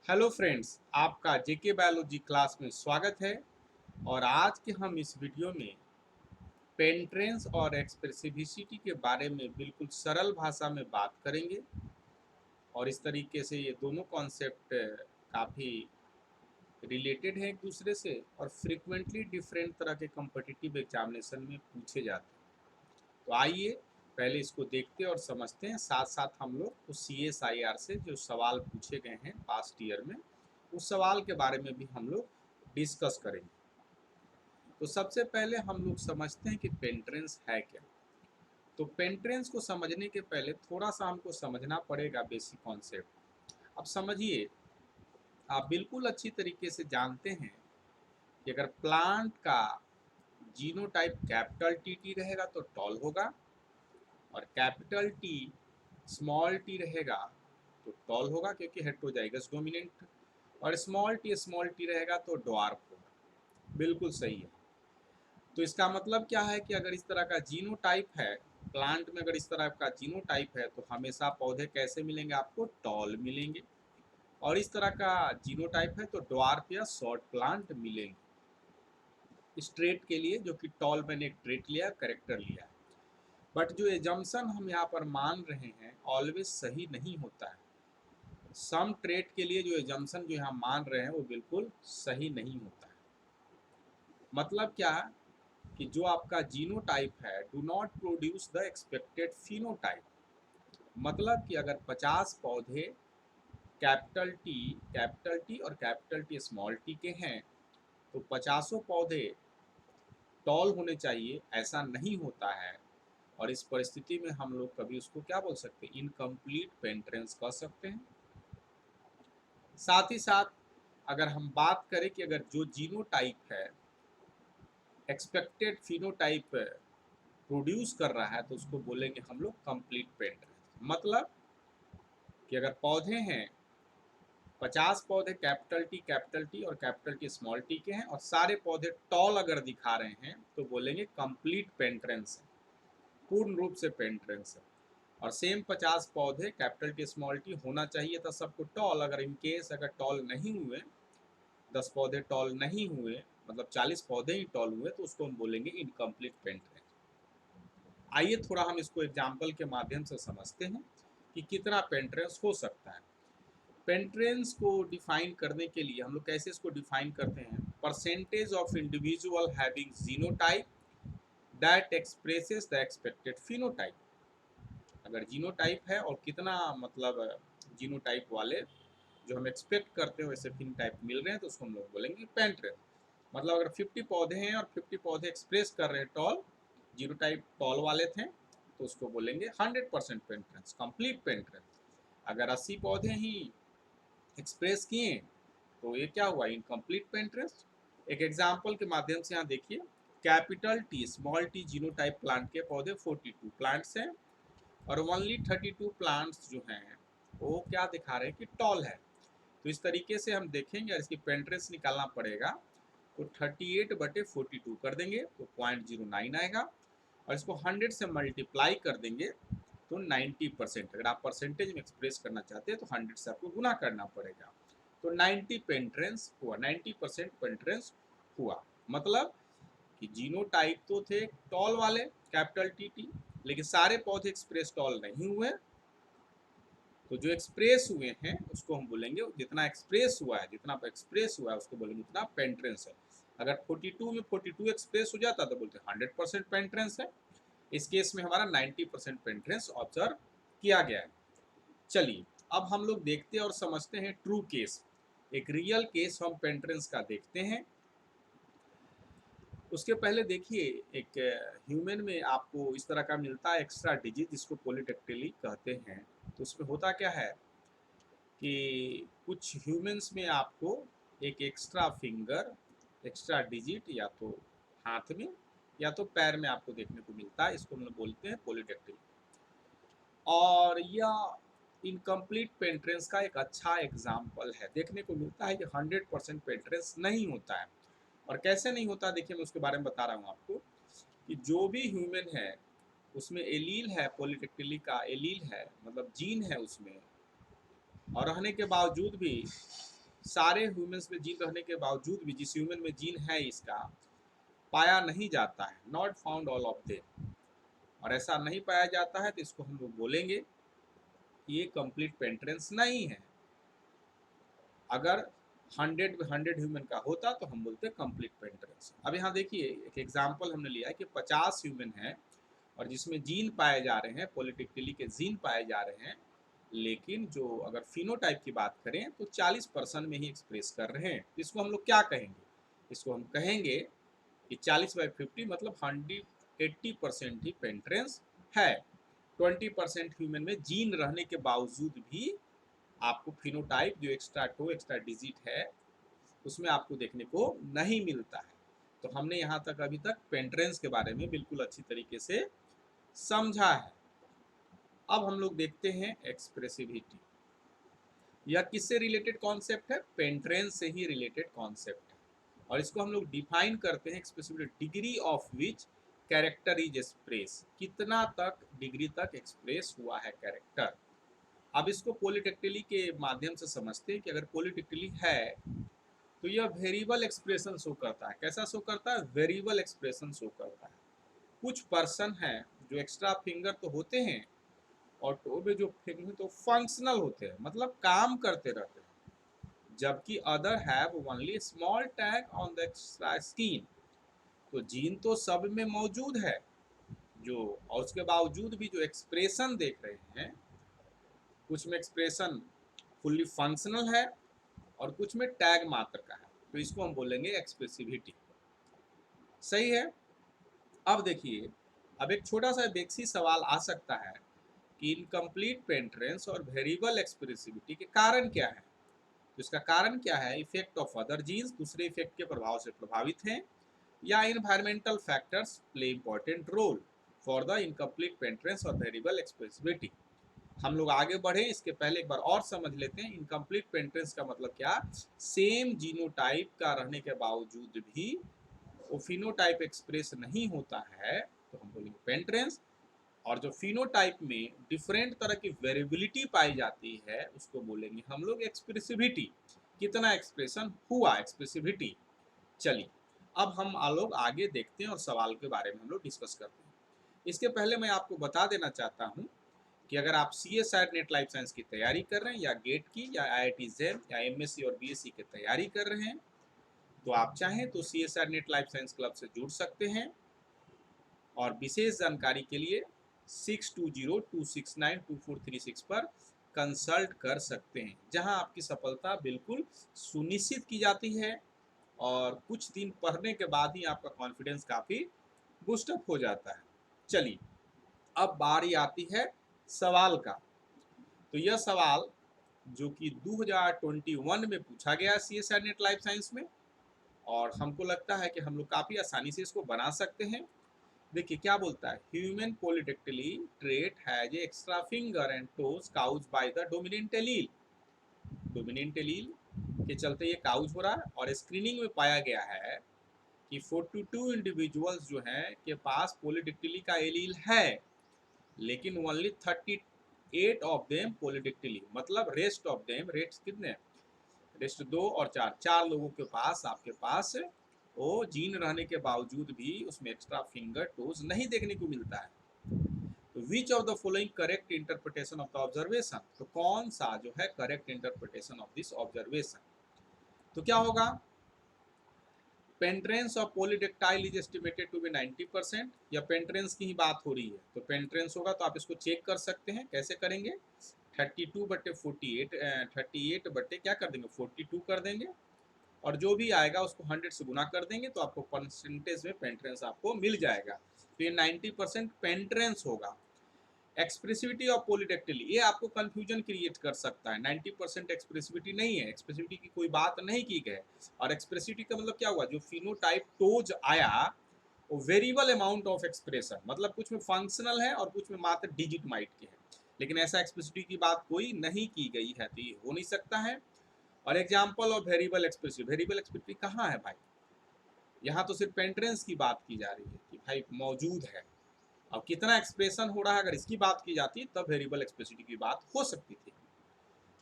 Hello friends, आपका जेके biology class में स्वागत है। और आज के हम इस वीडियो में पेंट्रेंस और एक्सप्रेसिविटी के बारे में बिल्कुल सरल भाषा में बात करेंगे। और इस तरीके से ये दोनों कॉन्सेप्ट काफ़ी रिलेटेड हैं एक दूसरे से और फ्रिक्वेंटली डिफरेंट तरह के कॉम्पिटिटिव एग्जामिनेशन में पूछे जाते हैं। तो आइए पहले इसको देखते और समझते हैं, साथ साथ हम लोग उस CSIR से जो सवाल पूछे गए हैं पास्ट ईयर में, उस सवाल के बारे में भी हम लोग डिस्कस करेंगे। तो सबसे पहले हम लोग समझते हैं कि पेंट्रेंस है क्या। तो पेंट्रेंस को समझने के पहले थोड़ा सा हमको समझना पड़ेगा बेसिक कॉन्सेप्ट। अब समझिए, आप बिल्कुल अच्छी तरीके से जानते हैं कि अगर प्लांट का जीनोटाइप कैपिटल टी रहेगा तो टॉल होगा, और कैपिटल टी स्मॉल टी रहेगा तो टॉल होगा क्योंकि हेटेरोजाइगस डोमिनेंट, और स्मॉल टी रहेगा तो ड्वार्फ होगा। बिल्कुल सही है। तो इसका मतलब क्या है कि अगर इस तरह का जीनोटाइप है प्लांट में, अगर इस तरह का जीनोटाइप है तो हमेशा पौधे कैसे मिलेंगे? आपको टॉल मिलेंगे। और इस तरह का जीनोटाइप है तो ड्वार्फ या शॉर्ट प्लांट मिलेंगे। इस ट्रेट के लिए, जो कि टॉल, मैंने एक ट्रेट लिया, करेक्टर लिया। बट जो एजम्पशन हम यहाँ पर मान रहे हैं ऑलवेज सही नहीं होता है। सम ट्रेट के लिए जो एजम्पशन जो यहाँ मान रहे हैं वो बिल्कुल सही नहीं होता है। मतलब क्या? कि जो आपका जीनोटाइप है do not produce the expected phenotype. मतलब कि अगर 50 पौधे कैपिटल टी और कैपिटल टी स्मॉल टी के हैं तो 50 पौधे टॉल होने चाहिए, ऐसा नहीं होता है। और इस परिस्थिति में हम लोग कभी उसको क्या बोल सकते हैं? इनकम्प्लीट पेंट्रेंस कह सकते हैं। साथ ही साथ अगर हम बात करें कि अगर जो जीनोटाइप है एक्सपेक्टेड फिनोटाइप प्रोड्यूस कर रहा है तो उसको बोलेंगे हम लोग कंप्लीट पेंट्रेंस। मतलब कि अगर पौधे हैं 50 पौधे कैपिटल टी और कैपिटल टी स्मॉल टी के हैं और सारे पौधे टॉल अगर दिखा रहे हैं तो बोलेंगे कंप्लीट पेंट्रेंस है, पूर्ण रूप से पेंट्रेंस है। और सेम 50 पौधे कैपिटल टी स्मॉल टी होना चाहिए था सबको टॉल। अगर इनकेस अगर टॉल नहीं हुए, 10 पौधे टॉल नहीं हुए, मतलब 40 पौधे ही टॉल हुए, तो उसको हम बोलेंगे इनकम्प्लीट पेंट्रेंस। आइए थोड़ा हम इसको एग्जाम्पल के माध्यम से समझते हैं कि कितना पेंट्रेंस हो सकता है। पेंट्रेंस को डिफाइन करने के लिए हम लोग कैसे इसको डिफाइन करते हैं? Percentage of individual having genotype that expresses the expected phenotype. अगर जीनोटाइप है और कितना, मतलब जीनोटाइप वाले जो हम एक्सपेक्ट करते हैं वैसे फिनोटाइप मिल रहे हैं, तो उसको हम लोग बोलेंगे पेंट्रेंस। मतलब अगर 50 पौधे हैं और 50 पौधे एक्सप्रेस कर रहे हैं टॉल, जीनोटाइप टॉल वाले थे, तो उसको बोलेंगे 100% पेंट्रेंस, कंप्लीट पेंट्रेंस। अगर 80 पौधे ही एक्सप्रेस किए तो ये क्या हुआ? इनकम्प्लीट पेंट्रेंस। एक एग्जाम्पल के माध्यम से यहाँ देखिए, capital T small T genotype plant के पौधे 42 प्लांट्स हैं और ओनली 32 प्लांट्स जो हैं वो क्या दिखा रहे हैं कि टॉल है। तो इस तरीके से हम देखेंगे और इसकी पेंट्रेंस निकालना पड़ेगा। तो 38/42 कर देंगे तो 0.09 आएगा, और इसको 100 से मल्टीप्लाई कर देंगे तो 90%। अगर आप परसेंटेज में एक्सप्रेस करना चाहते हैं तो 100 से आपको गुना करना पड़ेगा। तो 90 पेंट्रेंस हुआ, 90% पेंट्रेंस हुआ। मतलब कि जीनोटाइप तो थे टॉल वाले कैपिटल टी, लेकिन सारे पौधे एक्सप्रेस टॉल नहीं हुए। तो जो एक्सप्रेस हुए हैं उसको हम बोलेंगे, जितना एक्सप्रेस हुआ है, जितना एक्सप्रेस हुआ है उसको बोलेंगे उतना पेंट्रेंस है। अगर 42 में 42 एक्सप्रेस हो जाता तो बोलते 100% पेंट्रेंस है। इस केस में हमारा 90% पेंट्रेंस ऑब्जर्व किया गया है। चलिए अब हम लोग देखते हैं और समझते हैं ट्रू केस। एक रियल केस हम पेंट्रेंस का देखते हैं। उसके पहले देखिए, एक ह्यूमन में आपको इस तरह का मिलता है एक्स्ट्रा डिजिट, जिसको पोलिडेक्टिली कहते हैं। तो उसमें होता क्या है कि कुछ ह्यूमंस में आपको एक एक्स्ट्रा फिंगर, एक्स्ट्रा डिजिट या तो हाथ में या तो पैर में आपको देखने को मिलता है। इसको हम लोग बोलते हैं पोलिडेक्टिली। और यह इनकम्प्लीट पेंट्रेंस का एक अच्छा एग्जाम्पल है। देखने को मिलता है कि 100% पेंट्रेंस नहीं होता है। और कैसे नहीं होता, देखिए मैं उसके बारे में बता रहा हूँ आपको। कि जो भी ह्यूमन है उसमें एलील है, पोलिडेक्टिली का एलील है, मतलब जीन है उसमें, और रहने के बावजूद भी सारे ह्यूमंस में जीन रहने के बावजूद भी जिस ह्यूमन में जीन है इसका पाया नहीं जाता है, not found all of them, और ऐसा नहीं पाया जाता है तो इसको हम लोग बोलेंगे कि ये कंप्लीट पेंट्रेंस नहीं है। अगर 100 ह्यूमन का होता तो हम बोलते कंप्लीट पेंट्रेंस। अब यहाँ देखिए एक एग्जांपल हमने लिया है कि 50 ह्यूमन है और जिसमें जीन पाए जा रहे हैं, पॉलीडेक्टिली के जीन पाए जा रहे हैं, लेकिन जो अगर फिनोटाइप की बात करें तो 40% में ही एक्सप्रेस कर रहे हैं। इसको हम लोग क्या कहेंगे? इसको हम कहेंगे कि 40/50 मतलब 180% ही पेंट्रेंस है। 20% ह्यूमन में जीन रहने के बावजूद भी आपको फिनोटाइप जो एक्स्ट्रा डिजिट है उसमें आपको देखने को नहीं मिलता है। तो हमने यहाँ तक अभी तक पेंट्रेंस के बारे में बिल्कुल अच्छी तरीके से समझा है। अब हम लोग देखते हैं एक्सप्रेसिविटी। यह किससे रिलेटेड कॉन्सेप्ट है? पेंट्रेंस से ही रिलेटेड कॉन्सेप्ट है, और इसको हम लोग डिफाइन करते हैं expressivity, degree of which character is express, कितना तक डिग्री तक एक्सप्रेस हुआ है कैरेक्टर। अब इसको पॉलीडेक्टिली के माध्यम से समझते हैं कि अगर पॉलीडेक्टिली है तो यह वेरिएबल एक्सप्रेशन शो करता है। कैसा शो करता है? वेरिएबल एक्सप्रेशन शो करता है। कुछ पर्सन है जो एक्स्ट्रा फिंगर तो होते हैं और टो में जो फिंगर तो फंक्शनल होते हैं, मतलब काम करते रहते हैं, जबकि other have only small tag on the extra skin. तो जीन तो सब में मौजूद है जो, और उसके बावजूद भी जो एक्सप्रेशन देख रहे हैं, कुछ में एक्सप्रेशन फुल्ली फंक्शनल है और कुछ में टैग मात्र का है, तो इसको हम बोलेंगे एक्सप्रेसिविटी। सही है। अब देखिए, अब एक छोटा सा बेसिक सवाल आ सकता है कि इनकम्प्लीट पेंट्रेंस और वेरिएबल एक्सप्रेसिविटी के कारण क्या है? तो इसका कारण क्या है? इफेक्ट ऑफ अदर जीन्स, दूसरे इफेक्ट के प्रभाव से प्रभावित हैं, या environmental factors play important role for the incomplete penetrance और वेरिएबल एक्सप्रेसिविटी। हम लोग आगे बढ़े इसके पहले एक बार और समझ लेते हैं इनकम्प्लीट पेंट्रेंस का मतलब क्या। सेम जीनोटाइप का रहने के बावजूद भी वो फिनोटाइप एक्सप्रेस नहीं होता है तो हम बोलेंगे पेंट्रेंस, और जो फिनोटाइप में डिफरेंट तरह की वेरिएबिलिटी पाई जाती है उसको बोलेंगे हम लोग एक्सप्रेसिविटी। कितना एक्सप्रेशन हुआ, एक्सप्रेसिविटी। चलिए अब हम लोग आगे देखते हैं और सवाल के बारे में हम लोग डिस्कस करते हैं। इसके पहले मैं आपको बता देना चाहता हूँ कि अगर आप CSIR नेट लाइफ साइंस की तैयारी कर रहे हैं, या गेट की, या IIT JEM, या MSc और BSc की तैयारी कर रहे हैं, तो आप चाहें तो CSIR net life science club से जुड़ सकते हैं, और विशेष जानकारी के लिए 6202692436 पर कंसल्ट कर सकते हैं, जहां आपकी सफलता बिल्कुल सुनिश्चित की जाती है, और कुछ दिन पढ़ने के बाद ही आपका कॉन्फिडेंस काफ़ी बूस्टअप हो जाता है। चलिए अब बारी आती है सवाल का। तो यह सवाल जो कि 2021 में पूछा गया CSIR नेट लाइफ साइंस में, और हमको लगता है कि हम लोग काफ़ी आसानी से इसको बना सकते हैं। देखिए क्या बोलता है, human polydactyly trait has a extra finger and toes caused by the dominant allele. Dominant allele के चलते ये काउज हो रहा है, और स्क्रीनिंग में पाया गया है कि 42 इंडिविजुअल्स जो हैं के पास पॉलीडेक्टिली का एलील है, लेकिन ओनली 38 ऑफ देम पॉलीडेक्टिली, मतलब रेस्ट ऑफ देम, रेस्ट कितने, रेस्ट 2 और 4 लोगों के पास, आपके पास वो जीन रहने के बावजूद भी उसमें एक्स्ट्रा फिंगर टोज नहीं देखने को मिलता है। तो which of the following correct interpretation of the observation, तो कौन सा जो है correct interpretation of this observation. तो क्या होगा, penetrance of polydactyl is estimated to be 90%, या पेंट्रेंस की ही बात हो रही है तो पेंट्रेंस होगा। तो आप इसको चेक कर सकते हैं, कैसे करेंगे, 32/48, 38 बटे क्या कर देंगे, 42 कर देंगे, और जो भी आएगा उसको 100 से गुना कर देंगे तो आपको परसेंटेज में पेंट्रेंस आपको मिल जाएगा। तो ये 90% पेंट्रेंस होगा। एक्सप्रेसिविटी ऑफ पॉलीडेक्टिली, ये आपको कंफ्यूजन क्रिएट कर सकता है। 90% एक्सप्रेसिविटी नहीं है, एक्सप्रेसिविटी की कोई बात नहीं की गई। और एक्सप्रेसिविटी का मतलब क्या हुआ, जो फिनोटाइप टोज आया वो वेरिएबल अमाउंट ऑफ एक्सप्रेशन, मतलब कुछ में फंक्शनल है और कुछ में मात्र डिजिट माइट के है, लेकिन ऐसा एक्सप्रेसिविटी की बात कोई नहीं की गई है, तो ये हो नहीं सकता है। और example of variable expressivity, variable expressivity कहाँ है भाई, यहाँ तो सिर्फ पेंट्रेंस की बात की जा रही है कि भाई मौजूद है। अब कितना एक्सप्रेशन हो रहा है, अगर इसकी बात की जाती तब वेरिएबल एक्सप्रेसिविटी की बात हो सकती थी।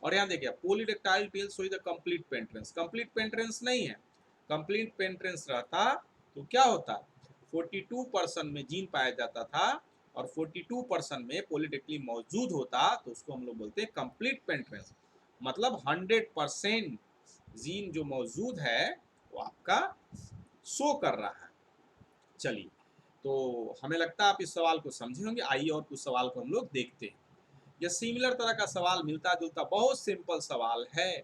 और यहाँ देखिए polydactyl tail show the complete penetrance, complete penetrance नहीं है। कंप्लीट पेंट्रेंस रहता तो क्या होता, 42% में जीन पाया जाता था और 42% में पोलीडेक्टिली मौजूद होता तो उसको हम लोग बोलते हैं कंप्लीट पेंट्रेंस। मतलब 100% जीन जो मौजूद है वो आपका शो कर रहा है। चलिए, तो हमें लगता है आप इस सवाल को समझे होंगे। आइए और कुछ सवाल को हम लोग देखते हैं। यह सिमिलर तरह का सवाल, मिलता जुलता, बहुत सिंपल सवाल है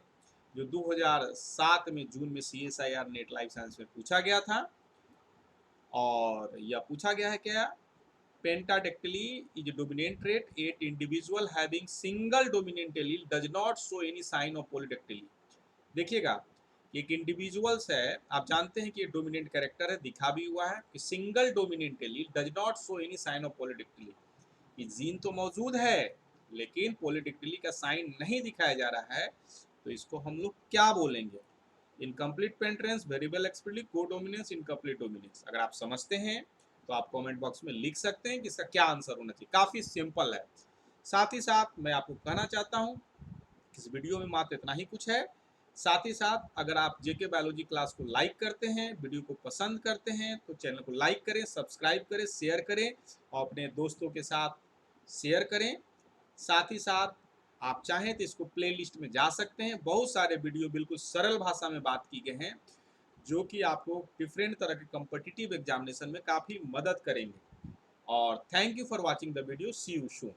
जो 2007 में जून में CSIR नेट लाइफ साइंस में पूछा गया था। और यह पूछा गया है क्या, pentadactyly is dominant trait, at individual having single dominant allele does not show any sign of polydactyly. देखिएगा, एक इंडिविजुअल्स है, आप जानते हैं कि ये डोमिनेंट कैरेक्टर है, दिखा भी हुआ है कि single dominant allele does not show any sign of polydactyly, कि जीन तो मौजूद है लेकिन पॉलीडेक्टिली का साइन नहीं दिखाया जा रहा है, तो इसको हम लोग क्या बोलेंगे, incomplete penetrance, variable expertly, codominance, incomplete dominance. अगर आप समझते हैं तो आप कमेंट बॉक्स में लिख सकते हैं कि इसका क्या आंसर होना चाहिए। काफ़ी सिंपल है। साथ ही साथ मैं आपको कहना चाहता हूँ इस वीडियो में मात्र इतना ही कुछ है। साथ ही साथ अगर आप जेके बायोलॉजी क्लास को लाइक करते हैं, वीडियो को पसंद करते हैं, तो चैनल को लाइक करें, सब्सक्राइब करें, शेयर करें और अपने दोस्तों के साथ शेयर करें। साथ ही साथ आप चाहें तो इसको प्लेलिस्ट में जा सकते हैं, बहुत सारे वीडियो बिल्कुल सरल भाषा में बात की गए हैं जो कि आपको डिफरेंट तरह के कॉम्पिटिटिव एग्जामिनेशन में काफ़ी मदद करेंगे। और thank you for watching the video, see you soon.